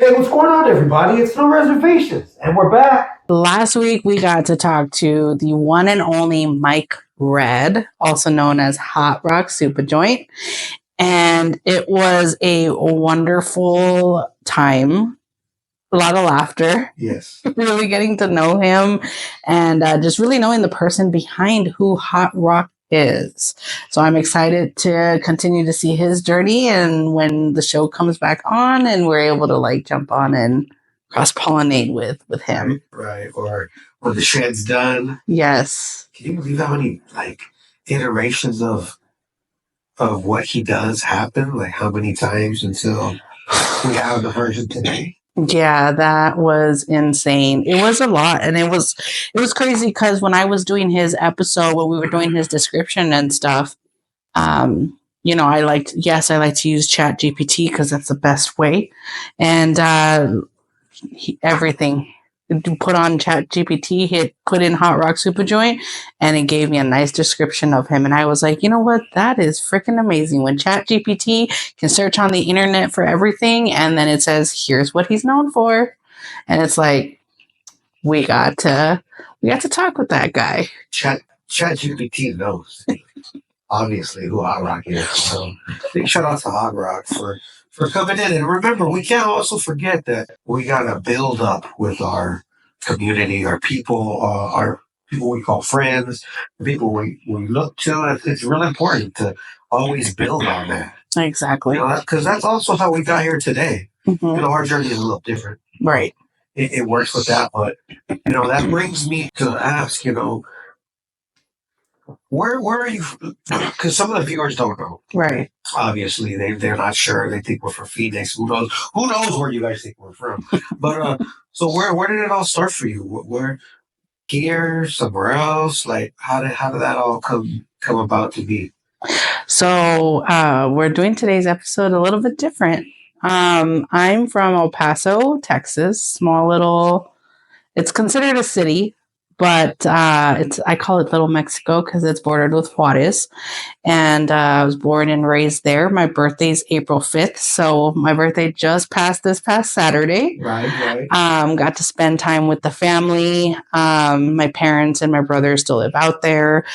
Hey, what's going on, everybody? It's No Reservations, and we're back. Last week, we got to talk to the one and only Mike Red, also known as Hot Rock Super Joint. And it was a wonderful time. A lot of laughter. Yes. Really getting to know him and just really knowing the person behind who Hot Rock is. So I'm excited to continue to see his journey, and when the show comes back on and we're able to like jump on and cross-pollinate with him. Right. Or when the shed's done. Yes. Can you believe how many like iterations of what he does happen? Like how many times until we have the version today? Yeah, that was insane. It was a lot, and it was crazy because when I was doing his episode, when we were doing his description and stuff, I like to use Chat GPT because that's the best way, and everything. Put on Chat GPT, put in Hot Rock Super Joint, and it gave me a nice description of him. And I was like, you know what? That is freaking amazing. When Chat GPT can search on the internet for everything, and then it says, here's what he's known for. And it's like, we got to talk with that guy. Chat GPT knows, obviously, who Hot Rock is. So big shout out to Hot Rock for coming in. And remember, we can't also forget that we got to build up with our community, our people we call friends, the people we look to. It's really important to always build on that. Exactly. Because that's also how we got here today. Mm-hmm. Our journey is a little different. Right. It works with that. But, that brings me to ask, where are you? Because some of the viewers don't know. Right. Obviously, they're not sure. They think we're from Phoenix. Who knows? Who knows where you guys think we're from? But so where did it all start for you? Where here, somewhere else? Like how did that all come about to be? So we're doing today's episode a little bit different. I'm from El Paso, Texas. Small little. It's considered a city, but I call it Little Mexico because it's bordered with Juarez. And I was born and raised there. My birthday's April 5th, so my birthday just passed this past Saturday. Right. Got to spend time with the family. My parents and my brother still live out there.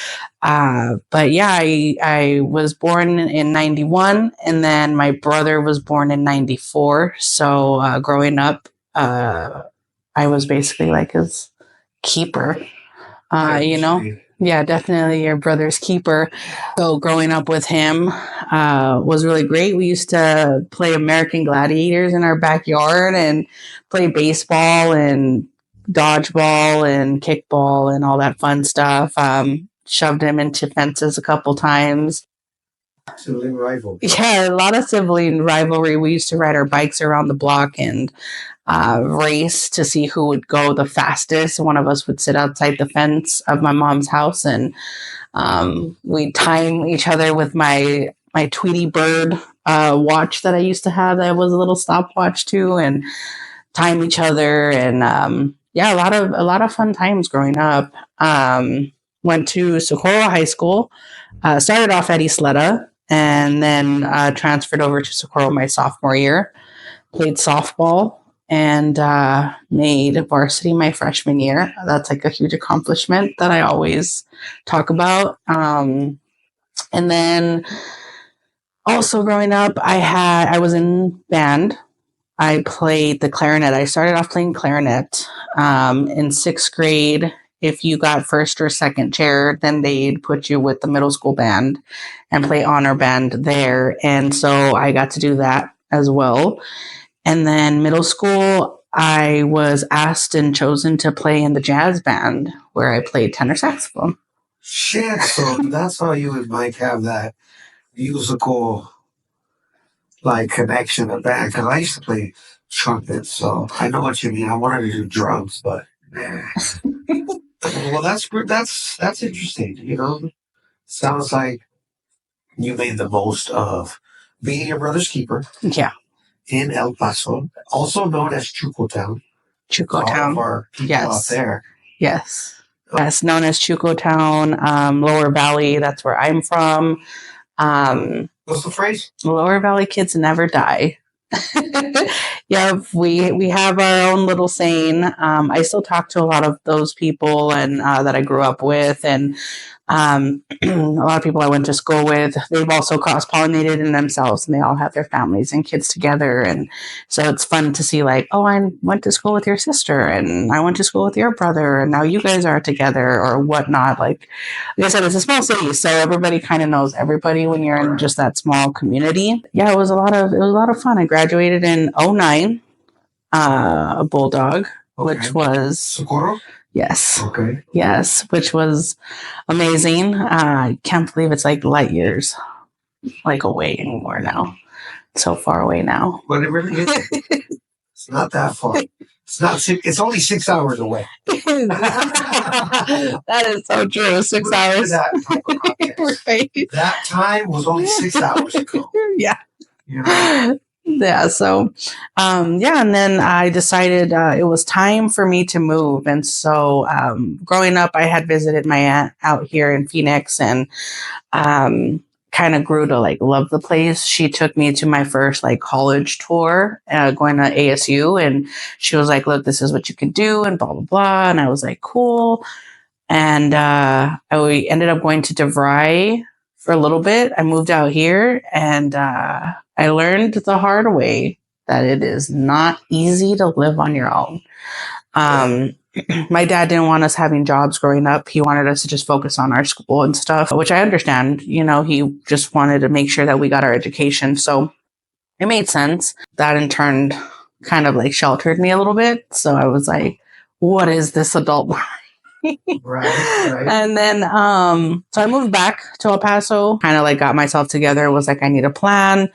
But yeah, I was born in 91, and then my brother was born in 94. So growing up, I was basically like his keeper, Yeah, definitely your brother's keeper. So growing up with him was really great. We used to play American Gladiators in our backyard and play baseball and dodgeball and kickball and all that fun stuff. Shoved him into fences a couple times. Sibling rivalry. Yeah, a lot of sibling rivalry. We used to ride our bikes around the block and race to see who would go the fastest. One of us would sit outside the fence of my mom's house, and we'd time each other with my Tweety Bird watch that I used to have. That was a little stopwatch too, and time each other. And a lot of fun times growing up. Went to Socorro High School. Started off at Isleta, and then transferred over to Socorro my sophomore year. Played softball and made varsity my freshman year. That's like a huge accomplishment that I always talk about. And then also growing up, I was in band. I played the clarinet. I started off playing clarinet in 6th grade. If you got first or second chair, then they'd put you with the middle school band and play honor band there. And so I got to do that as well. And then middle school, I was asked and chosen to play in the jazz band where I played tenor saxophone. Shit, so that's how you and Mike have that musical connection of band. Because I used to play trumpet, so I know what you mean. I wanted to do drums, but well, that's interesting. Sounds like you made the most of being your brother's keeper. Yeah. In El Paso, also known as Chucotown. Chucotown. Yes. Out there. Yes. Yes, known as Chucotown, Lower Valley. That's where I'm from. What's the phrase? Lower Valley kids never die. Yeah, we have our own little saying. I still talk to a lot of those people and that I grew up with, and a lot of people I went to school with. They've also cross pollinated in themselves, and they all have their families and kids together. And so it's fun to see, like, oh, I went to school with your sister, and I went to school with your brother, and now you guys are together, or whatnot. Like I said, it's a small city, so everybody kind of knows everybody when you're in just that small community. Yeah, it was a lot of fun. I graduated in '09, a bulldog, which was Socorro? yes, Okay. yes, which was amazing. I can't believe it's like light years like away anymore now. So far away now. But it really is. It's not that far. It's only 6 hours away. That is so true. 6 hours. That time was only 6 hours ago. Yeah. You know? Yeah. So, yeah. And then I decided it was time for me to move. And so, growing up, I had visited my aunt out here in Phoenix and, kind of grew to like love the place. She took me to my first like college tour, going to ASU, and she was like, "Look, this is what you can do," and blah blah blah. And I was like, "Cool." And I ended up going to DeVry for a little bit. I moved out here, and I learned the hard way that it is not easy to live on your own. My dad didn't want us having jobs growing up. He wanted us to just focus on our school and stuff, which I understand. You know, he just wanted to make sure that we got our education. So it made sense. That in turn kind of like sheltered me a little bit. So I was like, what is this adult life? Right. And then, so I moved back to El Paso, kind of like got myself together, was like, I need a plan.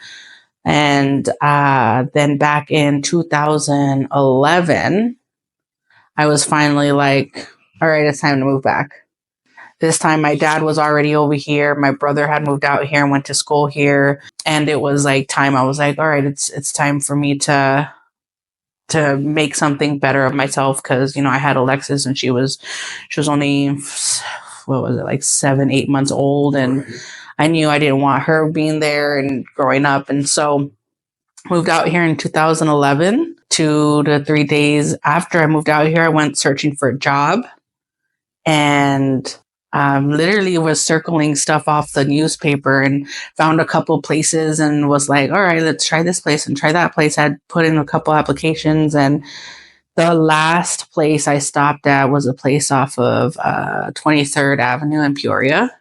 And then back in 2011, I was finally like, all right, it's time to move back. This time my dad was already over here. My brother had moved out here and went to school here. And it was like time. I was like, all right, it's time for me to make something better of myself. Cause, you know, I had Alexis and she was only, what was it, like 7-8 months old. And I knew I didn't want her being there and growing up. And so moved out here in 2011. 2 to 3 days after I moved out here, I went searching for a job and literally was circling stuff off the newspaper and found a couple places and was like, all right, let's try this place and try that place. I'd put in a couple applications, and the last place I stopped at was a place off of 23rd Avenue in Peoria,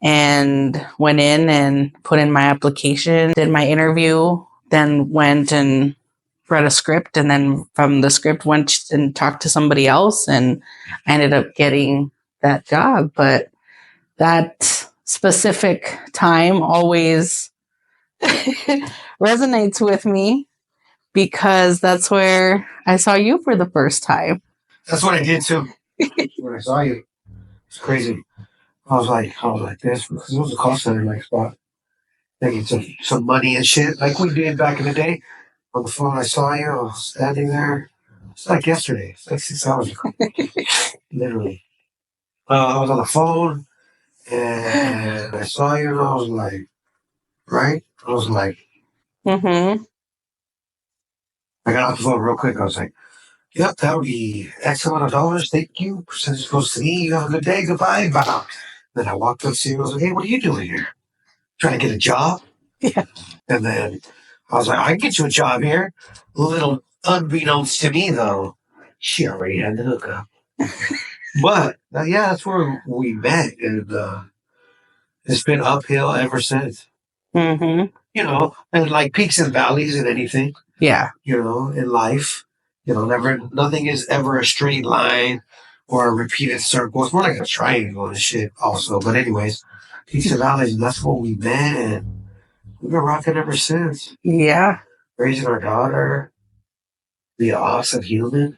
and went in and put in my application, did my interview, then went and read a script, and then from the script went and talked to somebody else, and I ended up getting that job. But that specific time always resonates with me because that's where I saw you for the first time. That's what I did too. When I saw you, it's crazy. I was like this because it was a call center like spot, making some money and shit like we did back in the day. On the phone, I saw you. I was standing there. It's like yesterday. It's like 6 hours ago. Literally. I was on the phone and I saw you and I was like, right? I was like, Mm-hmm. I got off the phone real quick. I was like, yep, that would be X amount of dollars. Thank you. Percentage goes to me. You have a good day. Goodbye. Bye. Then I walked up to you. I was like, hey, what are you doing here? Trying to get a job? Yeah. And then I was like, I can get you a job here. A little unbeknownst to me, though, she already had the hookup. But, yeah, that's where we met. And it's been uphill ever since. Mm-hmm. You know, and like peaks and valleys in anything. Yeah. You know, in life. You know, nothing is ever a straight line or a repeated circle. It's more like a triangle and shit also. But anyways, peaks and valleys, and that's where we met. And we've been rocking ever since. Yeah. Raising our daughter. Be an awesome human.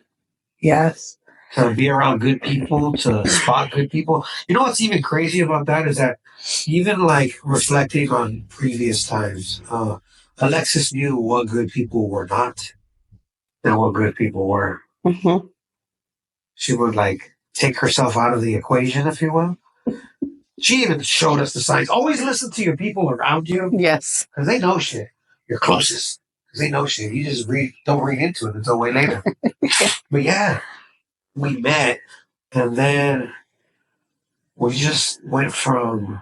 Yes. To be around good people, to spot good people. You know what's even crazy about that is that even like reflecting on previous times, Alexis knew what good people were not and what good people were. Mm-hmm. She would like take herself out of the equation, if you will. She even showed us the signs. Always listen to your people around you. Yes. Because they know shit. Your closest. Because they know shit. You just don't read into it until way later. But yeah, we met, and then we just went from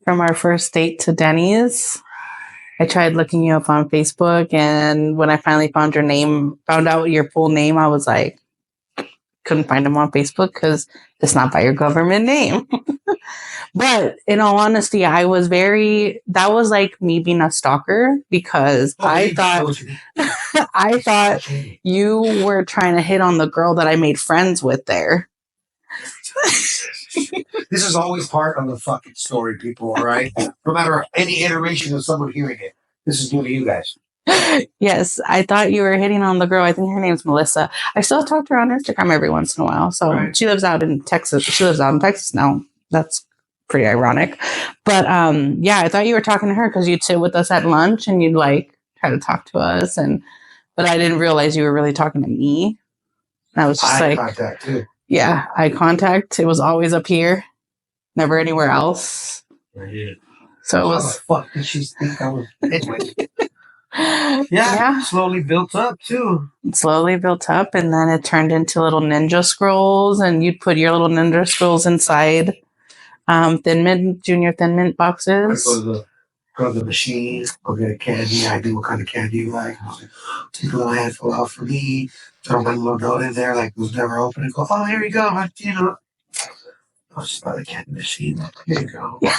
our first date to Denny's. I tried looking you up on Facebook, and when I finally found out your full name, I was like, couldn't find him on Facebook because it's not by your government name. But in all honesty, that was like me being a stalker because I thought you were trying to hit on the girl that I made friends with there. This is always part of the fucking story, people, all right? No matter any iteration of someone hearing it, this is new to you guys. Yes, I thought you were hitting on the girl. I think her name's Melissa. I still talk to her on Instagram every once in a while. So right. She lives out in Texas. She lives out in Texas now. That's pretty ironic. But yeah, I thought you were talking to her because you'd sit with us at lunch and you'd like try to talk to us. But I didn't realize you were really talking to me. And I was just eye contact too. Yeah, eye contact. It was always up here, never anywhere else. Right. So it was. How the fuck did she think I was? Anyway. Yeah, slowly built up too. Slowly built up, and then it turned into little ninja scrolls, and you'd put your little ninja scrolls inside junior Thin Mint boxes. Go to the machine, go get a candy. I do what kind of candy you like. Take a little handful out for me. Throw my little note in there, like it was never open, and go, oh, here you go. I'll just buy the candy machine. Here you go. Yeah.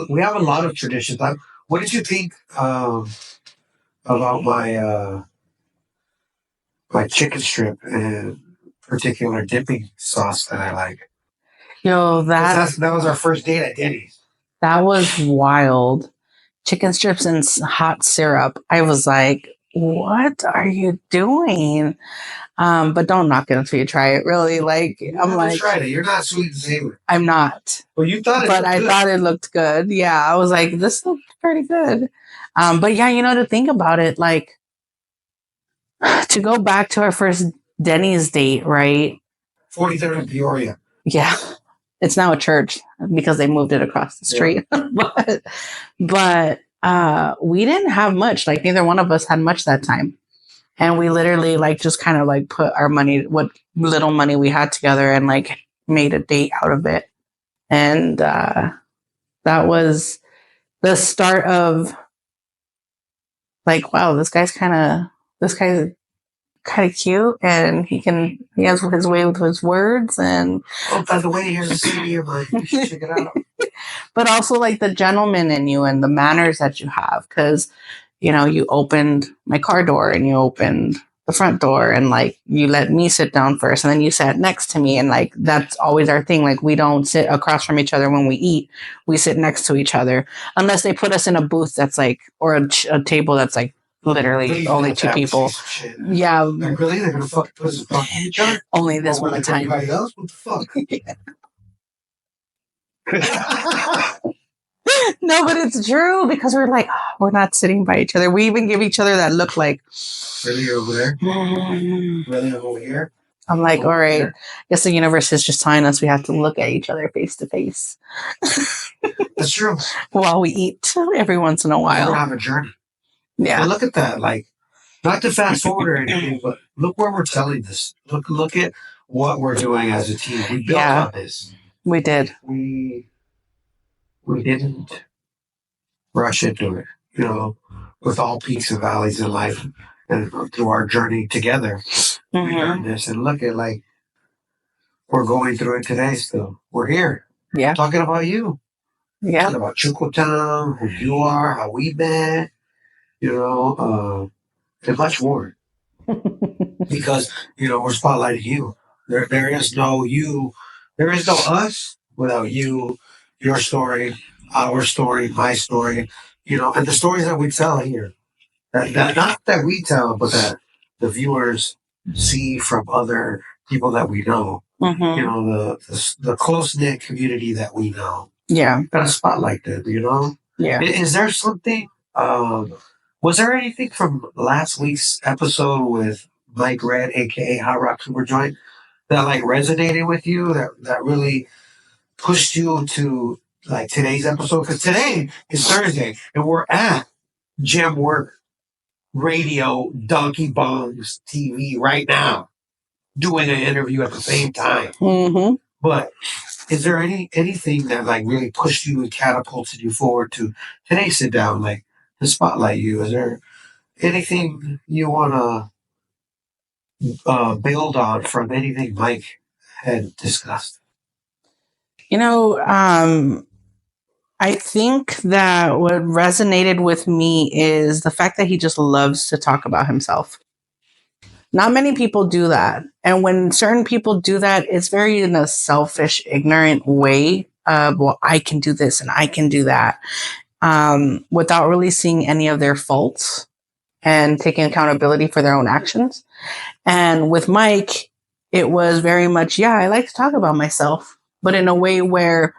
We have a lot of traditions. What did you think about my my chicken strip and particular dipping sauce that I like? Yo, that was our first date at Denny's. That was wild. Chicken strips and hot syrup. I was like, what are you doing? But don't knock it until you try it. Really, like I'm like, tried it. You're not sweet and savory. I'm not. Well, you thought it, but I thought it looked good. Yeah, I was like, this looks pretty good. But yeah, to think about it, like to go back to our first Denny's date, right? 43rd and Peoria. Yeah, it's now a church because they moved it across the street. Yeah. but we didn't have much. Like neither one of us had much that time. And we literally like just kind of like put our money, what little money we had together and like made a date out of it. And that was the start of like, wow, this guy's kind of cute and he has his way with his words. And oh, by the way, here's a CD of mine. You should check it out. But also like the gentleman in you and the manners that you have. Because you opened my car door and you opened the front door and like you let me sit down first and then you sat next to me. And like, that's always our thing. Like we don't sit across from each other when we eat. We sit next to each other unless they put us in a booth that's like, or a table that's like literally only two people. Yeah. Like, really? They're going to fucking put us in each other? Only this one time. Everybody else? What the fuck? No, but it's true because we're like, we're not sitting by each other. We even give each other that look like, really, you're over there? Really, I'm over here? I'm like, all right. I guess the universe is just telling us we have to look at each other face to face. That's true. While we eat every once in a while. We're on a journey. Yeah. But look at that. Like, not to fast forward or anything, but look where we're telling this. Look at what we're doing as a team. We built on this. We did. We didn't rush into it, with all peaks and valleys in life and through our journey together. We learned this and look at like we're going through it today still. We're here. Yeah. Talking about you. Yeah. Talking about Chukotown, who you are, how we met, and much more. Because, we're spotlighting you. There is no you. There is no us without you. Your story, our story, my story, and the stories that we tell here. That not that we tell, but that the viewers see from other people that we know. The close-knit community that we know. Yeah. Gotta spotlight them, Yeah. Is there something, was there anything from last week's episode with Mike Red, a.k.a. Hot Rock Super Joint, that like resonated with you, that really pushed you to like today's episode? Because today is Thursday and we're at gym work radio, donkey bongs, TV right now, doing an interview at the same time. Mm-hmm. But is there anything that like really pushed you and catapulted you forward to today's sit down, like to spotlight you? Is there anything you want to build on from anything Mike had discussed? You know, I think that what resonated with me is the fact that he just loves to talk about himself. Not many people do that. And when certain people do that, it's very in a selfish, ignorant way of, well, I can do this and I can do that, without really seeing any of their faults and taking accountability for their own actions. And with Mike, it was very much, yeah, I like to talk about myself, but in a way where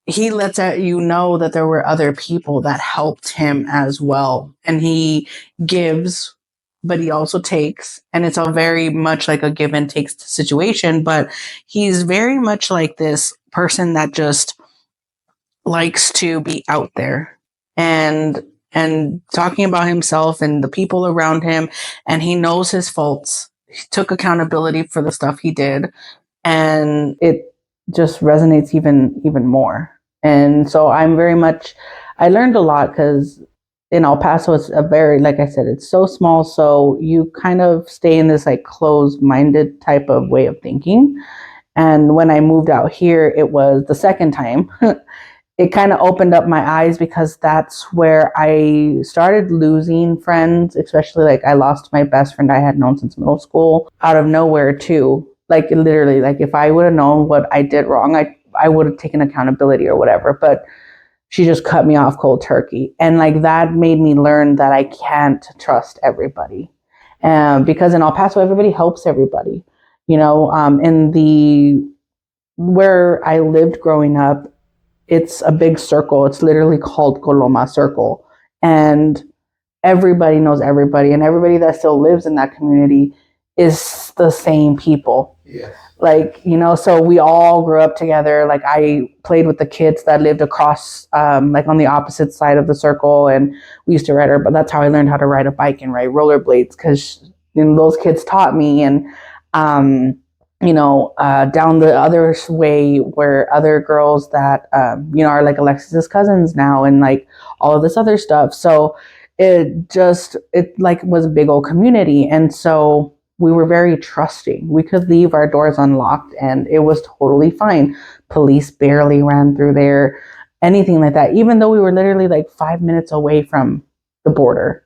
he lets you know that there were other people that helped him as well. And he gives, but he also takes. And it's a very much like a give and take situation. But he's very much like this person that just likes to be out there and talking about himself and the people around him. And he knows his faults. He took accountability for the stuff he did. And it just resonates even more. And so I'm very much, I learned a lot because in El Paso, it's a very, like I said, it's so small. So you kind of stay in this like closed minded type of way of thinking. And when I moved out here, it was the second time. It kind of opened up my eyes because that's where I started losing friends, especially like I lost my best friend I had known since middle school out of nowhere too. Like literally, like if I would have known what I did wrong, I would have taken accountability or whatever. But she just cut me off cold turkey. And like that made me learn that I can't trust everybody. Because in El Paso, everybody helps everybody. You know, in the where I lived growing up, it's a big circle. It's literally called Coloma Circle. And everybody knows everybody. And everybody that still lives in that community is the same people. Yes. Like, you know, so we all grew up together. Like I played with the kids that lived across, like on the opposite side of the circle. And we used to ride but that's how I learned how to ride a bike and ride rollerblades because you know, those kids taught me. And, you know, down the other way where other girls that, you know, are like Alexis's cousins now and like all of this other stuff. So it like was a big old community. And so we were very trusting. We could leave our doors unlocked and it was totally fine. Police barely ran through there, anything like that, even though we were literally like 5 minutes away from the border,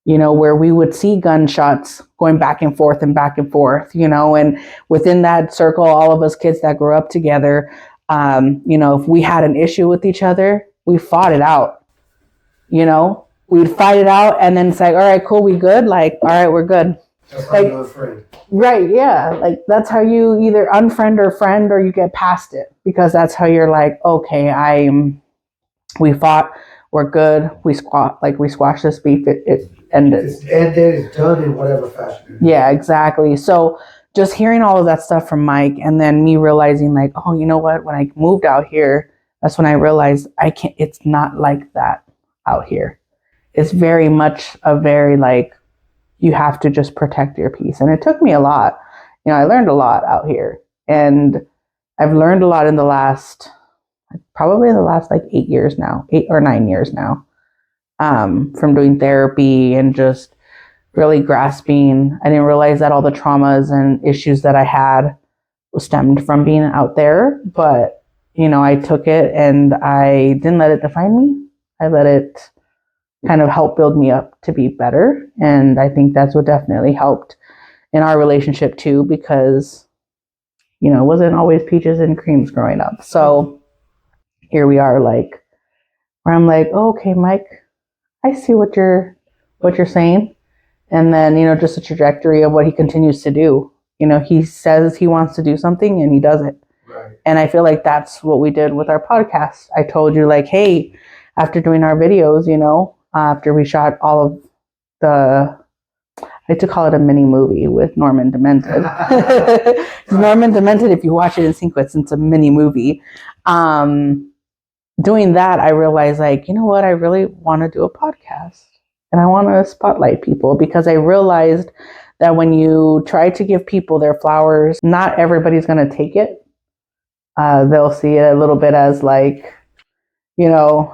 you know, where we would see gunshots going back and forth, you know, and within that circle, all of us kids that grew up together, you know, if we had an issue with each other, we fought it out, you know, we'd fight it out and then it's like, all right, cool, we good? Like, all right, we're good. That's like, how you unfriend. Right, yeah. Like that's how you either unfriend or friend or you get past it because that's how you're like, okay, we fought, we're good, we squashed this beef, it ended. It's ended, it's done in whatever fashion. Yeah, exactly. So just hearing all of that stuff from Mike and then me realizing like, oh, you know what, when I moved out here, that's when I realized it's not like that out here. It's very much a very like, you have to just protect your peace. And it took me a lot. You know, I learned a lot out here. And I've learned a lot in the last like 8 years now, 8 or 9 years now, from doing therapy and just really grasping. I didn't realize that all the traumas and issues that I had stemmed from being out there. But, you know, I took it and I didn't let it define me. I let it kind of help build me up to be better. And I think that's what definitely helped in our relationship too, because, you know, it wasn't always peaches and creams growing up. So here we are, like, where I'm like, oh, okay, Mike, I see what you're saying. And then, you know, just the trajectory of what he continues to do. You know, he says he wants to do something and he does it. Right. And I feel like that's what we did with our podcast. I told you like, hey, after doing our videos, you know, after we shot all of I like to call it a mini movie with Norman Demented. Norman Demented, if you watch it in sequence, it's a mini movie. Doing that, I realized like, you know what, I really want to do a podcast. and I want to spotlight people because I realized that when you try to give people their flowers, not everybody's going to take it. They'll see it a little bit as like, you know,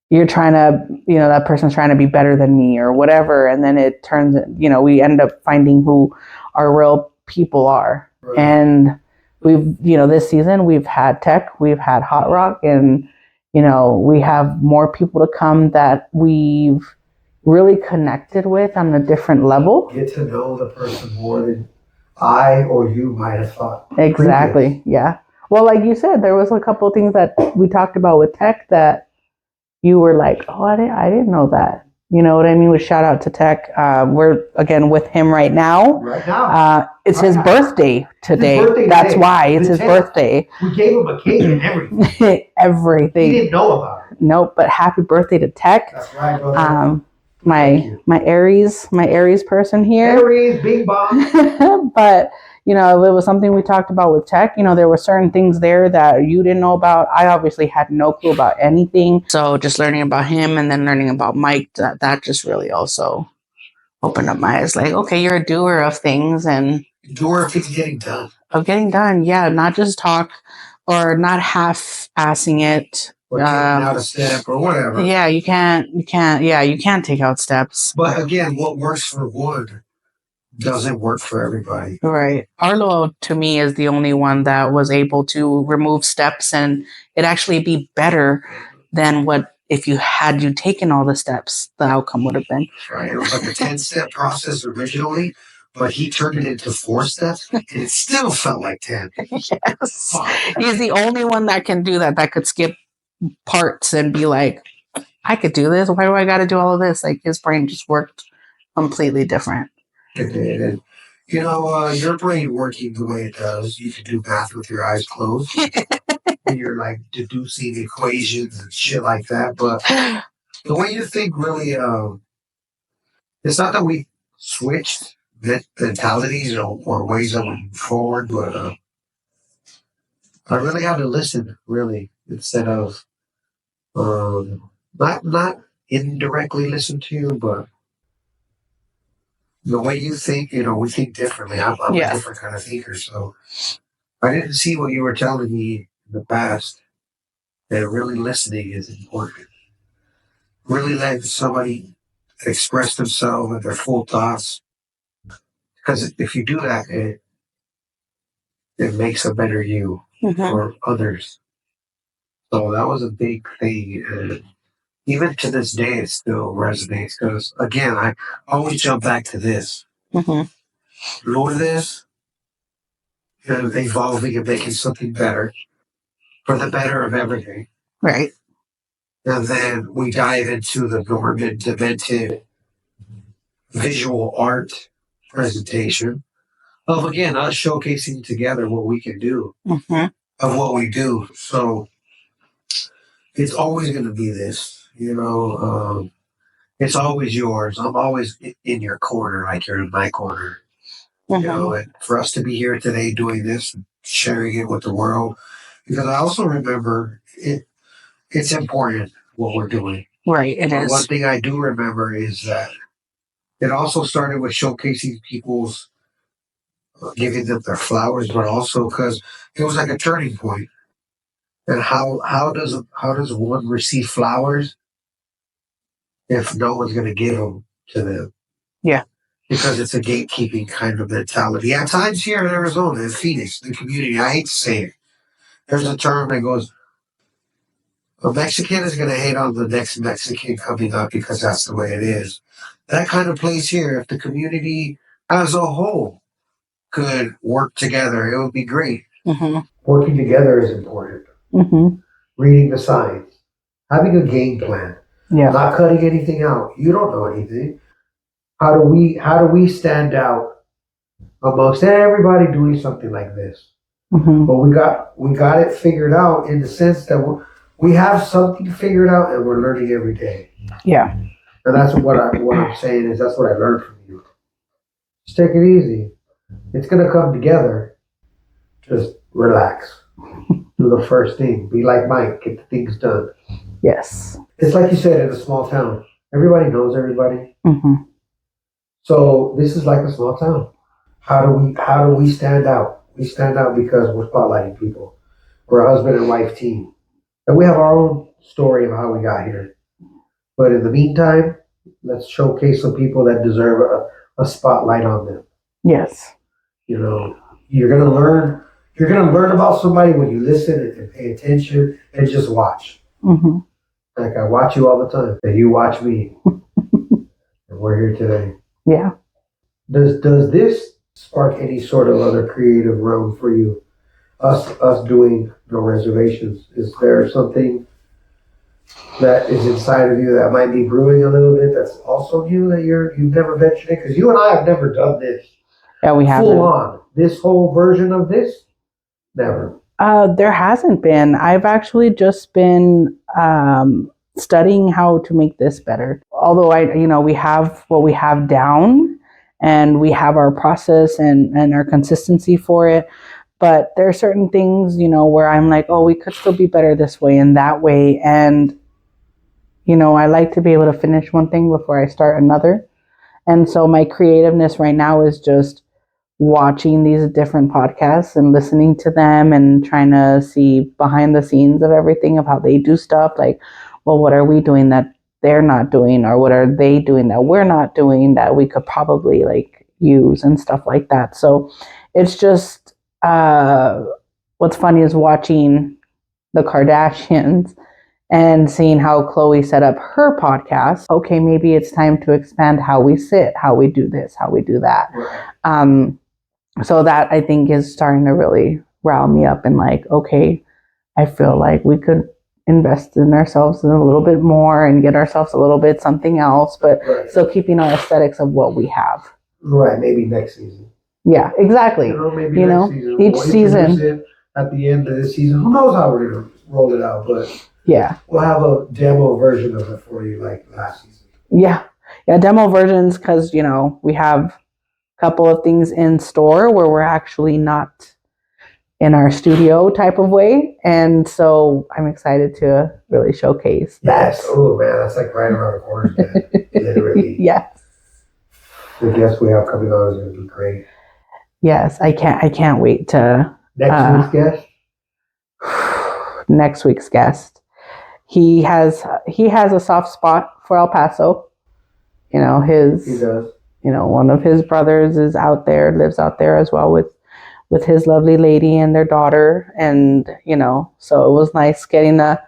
you're trying to, that person's trying to be better than me or whatever. And then it turns, we end up finding who our real people are. Right. And we've, this season we've had Tech, we've had Hot Rock, and, we have more people to come that we've really connected with on a different level. Get to know the person more than I or you might have thought. Exactly. Previous. Yeah. Well, like you said, there was a couple of things that we talked about with Tech that you were like, oh, I didn't know that. You know what I mean? With shout out to Tech. We're again with him right now. Right now. It's his birthday today. That's why it's his birthday. We gave him a cake and everything. Everything. He didn't know about it. Nope. But happy birthday to Tech. That's right, brother. My Aries person here. Aries, big bomb. But it was something we talked about with Tech. There were certain things there that you didn't know about. I obviously had no clue about anything. So just learning about him and then learning about Mike, that just really also opened up my eyes. Like, okay, you're a doer of things and doer of things getting done. Of getting done, yeah. Not just talk or not half-assing it. Or taking out a step or whatever. Yeah, you can't take out steps. But again, what works for one doesn't work for everybody. Right. Arlo, to me, is the only one that was able to remove steps and it actually be better than what if you taken all the steps, the outcome would have been. Right. It was like a 10-step process originally, but he turned it into 4 steps and it still felt like 10. Yes. He's the only one that can do that could skip parts and be like, I could do this. Why do I got to do all of this? Like his brain just worked completely different. It did. And, your brain working the way it does, you can do math with your eyes closed. And you're like deducing equations and shit like that. But the way you think really, it's not that we switched mentalities or ways that we move forward, but I really had to listen, really, instead of not indirectly listen to you, but the way you think, we think differently. I'm a different kind of thinker, so I didn't see what you were telling me in the past, that really listening is important. Really letting somebody express themselves and their full thoughts. Because if you do that, it makes a better you for others. So that was a big thing. And even to this day, it still resonates. Because, again, I always jump back to this. Lord, this, evolving and making something better for the better of everything. Right. And then we dive into the Norman Demented visual art presentation of, again, us showcasing together what we can do of what we do. So it's always going to be this, it's always yours. I'm always in your corner, like you're in my corner. And for us to be here today doing this, sharing it with the world, because I also remember it's important what we're doing. Right, it is. One thing I do remember is that it also started with showcasing people's, giving them their flowers, but also because it was like a turning point. And how does one receive flowers if no one's going to give them to them? Yeah. Because it's a gatekeeping kind of mentality. At times here in Arizona, in Phoenix, the community, I hate to say it, there's a term that goes, a Mexican is going to hate on the next Mexican coming up because that's the way it is. That kind of place here, if the community as a whole could work together, it would be great. Working together is important. Reading the signs, having a game plan, not cutting anything out. You don't know anything. How do we stand out amongst everybody doing something like this? But we got it figured out in the sense that we have something figured out and we're learning every day. Yeah. And that's what I'm saying is that's what I learned from you. Just take it easy. It's gonna come together. Just relax. Do the first thing. Be like Mike. Get the things done. Yes. It's like you said, in a small town. Everybody knows everybody. Mm-hmm. So this is like a small town. How do we stand out? We stand out because we're spotlighting people. We're a husband and wife team. And we have our own story of how we got here. But in the meantime, let's showcase some people that deserve a spotlight on them. Yes. You know, you're gonna learn. You're gonna learn about somebody when you listen and pay attention and just watch. Mm-hmm. Like I watch you all the time, and you watch me, and we're here today. Yeah. Does this spark any sort of other creative realm for you? Us doing no reservations. Is there something that is inside of you that might be brewing a little bit? That's also you that you've never ventured in? Because you and I have never done this. Yeah, we haven't. Full on. This whole version of this, never. There hasn't been. I've actually just been studying how to make this better. Although we have what we have down, and we have our process and our consistency for it. But there are certain things, where I'm like, oh, we could still be better this way and that way. And, I like to be able to finish one thing before I start another. And so my creativeness right now is just watching these different podcasts and listening to them and trying to see behind the scenes of everything of how they do stuff. Like, well, what are we doing that they're not doing, or what are they doing that we're not doing that we could probably like use and stuff like that. So it's just what's funny is watching the Kardashians and seeing how Chloe set up her podcast. Okay, maybe it's time to expand how we sit, how we do this, how we do that. Right. So that I think is starting to really rile me up and like, okay, I feel like we could invest in ourselves a little bit more and get ourselves a little bit something else, but Right. still keeping our aesthetics of what we have. Right, maybe next season. Yeah, exactly. Maybe next season. Each We'll season. It at the end of the season. Who knows how we're going to roll it out, but yeah, we'll have a demo version of it for you like last season. Yeah, demo versions because, we have a couple of things in store where we're actually not in our studio type of way. And so I'm excited to really showcase that. Yes. Oh, man, that's like right around the corner, man. Literally. Yes. The guest we have coming on is going to be great. Yes, I can't wait to... Next week's guest? Next week's guest. He has a soft spot for El Paso. He does. One of his brothers lives out there as well with his lovely lady and their daughter. And, so it was nice getting to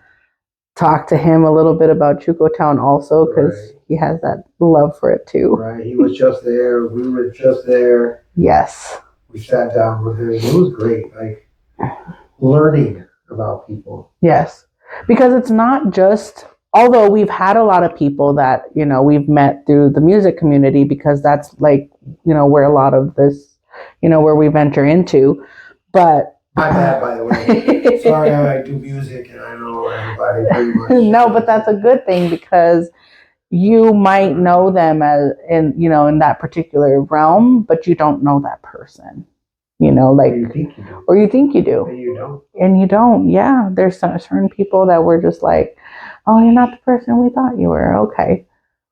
talk to him a little bit about Chucotown also, because he has that love for it too. Right. He was just there. We were just there. Yes. We sat down with him. It was great. Like learning about people. Yes. Because it's not just, although we've had a lot of people that, we've met through the music community, because that's like, where a lot of this, where we venture into. But my bad, by the way. Sorry, I do music and I know everybody pretty much. No, but that's a good thing, because you might know them in that particular realm, but you don't know that person. Like, or you think you do. And you don't. Yeah. There's certain people that we're just like, oh, you're not the person we thought you were. Okay.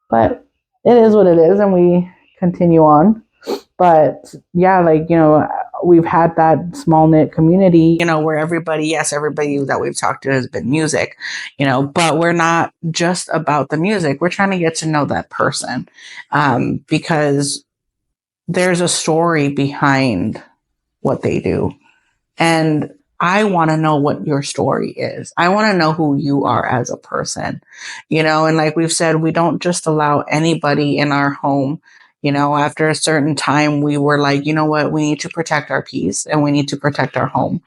But it is what it is, and we continue on. But yeah, like, we've had that small knit community, where everybody that we've talked to has been music, but we're not just about the music. We're trying to get to know that person, because there's a story behind what they do. And I want to know what your story is. I want to know who you are as a person, and like we've said, we don't just allow anybody in our home. After a certain time, we were like, you know what, we need to protect our peace and we need to protect our home.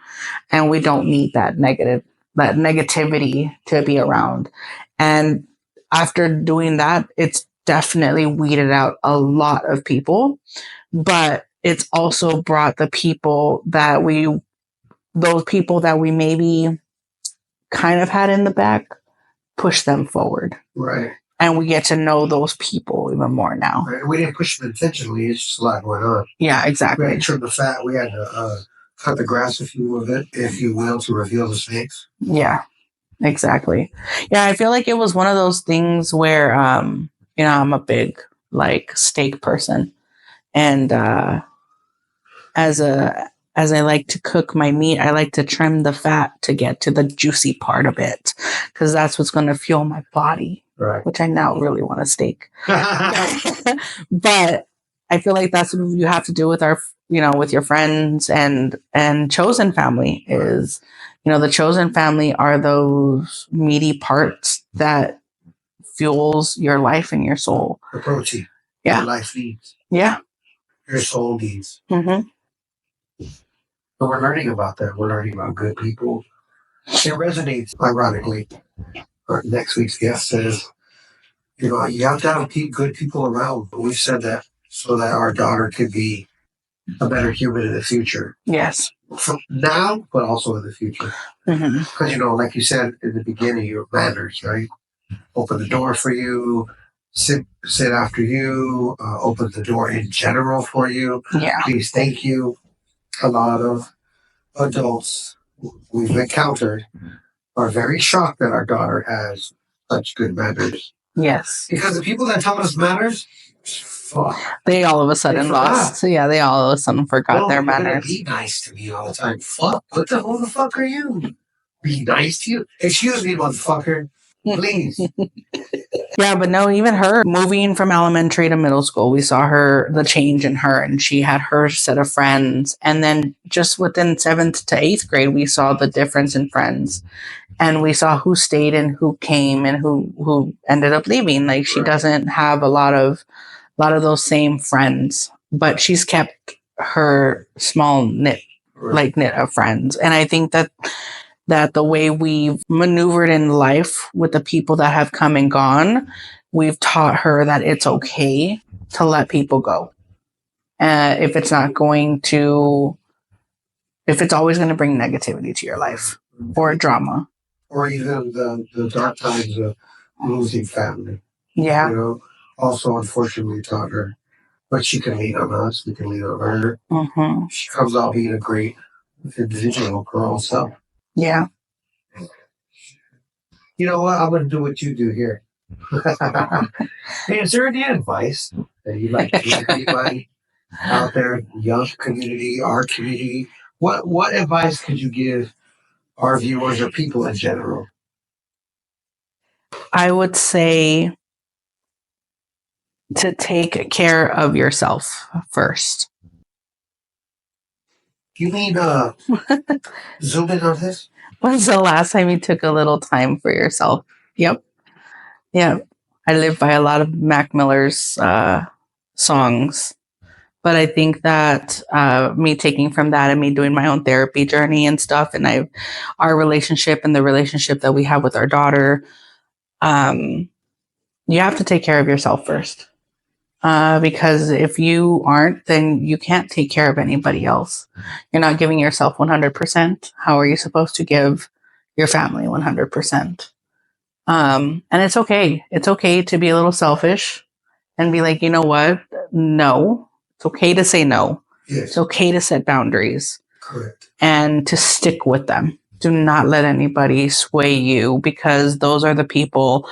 And we don't need that negativity to be around. And after doing that, it's definitely weeded out a lot of people, but it's also brought those people that we maybe kind of had in the back, push them forward. Right. And we get to know those people even more now. Right. We didn't push them intentionally. It's just a lot going on. Yeah, exactly. We had to trim the fat. We had to cut the grass, if you will, to reveal the snakes. Yeah, exactly. Yeah, I feel like it was one of those things where You know, I'm a big like steak person, and as a as I like to cook my meat, I like to trim the fat to get to the juicy part of it because that's what's going to fuel my body. Right. Which I now really want a steak. But I feel like that's what you have to do with with your friends and chosen family is, the chosen family are those meaty parts that fuels your life and your soul. The protein. Yeah. Your life needs. Yeah. Your soul needs. Mm-hmm. So we're learning about that. We're learning about good people. It resonates, ironically. Our next week's guest says, you have to have good people around. We've said that so that our daughter could be a better human in the future. Yes. From now, but also in the future. Because, like you said in the beginning, your manners, right? Open the door for you, sit after you, open the door in general for you. Yeah. Please, thank you. A lot of adults we've encountered are very shocked that our daughter has such good manners. Yes. Because the people that taught us manners, fuck. They all of a sudden lost. Yeah, they all of a sudden forgot their manners. Be nice to me all the time. Fuck. Who the fuck are you? Be nice to you? Excuse me, motherfucker. Please. Yeah, but no, even her moving from elementary to middle school, we saw the change in her, and she had her set of friends. And then just within 7th to 8th grade, we saw the difference in friends. And we saw who stayed and who came and who ended up leaving. Like she doesn't have a lot of those same friends, but she's kept her small knit of friends. And I think that the way we've maneuvered in life with the people that have come and gone, we've taught her that it's okay to let people go. If it's always going to bring negativity to your life or drama. Or even the dark times of losing family. Yeah. Also, unfortunately, taught her. But she can lean on us. We can lean on her. Mm-hmm. She comes out being a great individual for herself. Yeah. You know what? I'm going to do what you do here. Hey, is there any advice that you'd like to give anybody out there, young community, our community? What advice could you give our viewers or people in general? I would say to take care of yourself first. You mean zoom in on this? When's the last time you took a little time for yourself? Yep. Yeah. I live by a lot of Mac Miller's songs. But I think that me taking from that and me doing my own therapy journey and stuff, and our relationship and the relationship that we have with our daughter, you have to take care of yourself first. Because if you aren't, then you can't take care of anybody else. You're not giving yourself 100%. How are you supposed to give your family 100%? And it's okay. It's okay to be a little selfish and be like, you know what? No. It's okay to say no. Yes. It's okay to set boundaries. Correct. And to stick with them. Do not let anybody sway you, because those are the people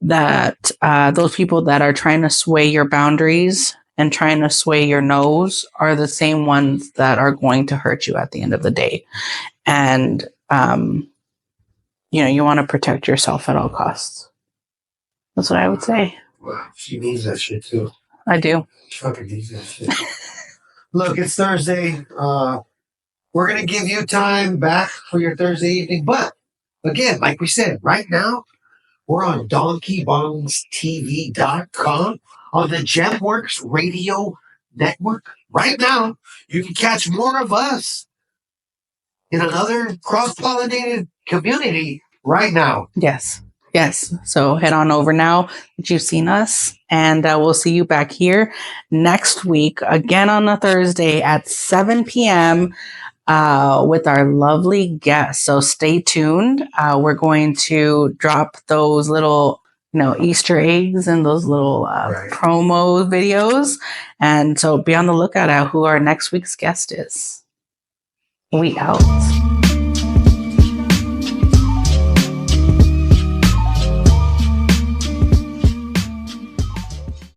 that are trying to sway your boundaries and trying to sway your nose are the same ones that are going to hurt you at the end of the day. And, you want to protect yourself at all costs. That's what I would say. Wow, she needs that shit too. I do. She fucking needs that shit. Look, it's Thursday. We're going to give you time back for your Thursday evening. But, again, like we said, right now, we're on DonkeyBongsTV.com on the GemWorks Radio Network. Right now, you can catch more of us in another cross-pollinated community right now. Yes. So head on over now that you've seen us, and we'll see you back here next week, again on a Thursday at 7 p.m. With our lovely guest. So stay tuned. We're going to drop those little, Easter eggs and those little promo videos. And so be on the lookout at who our next week's guest is. We out.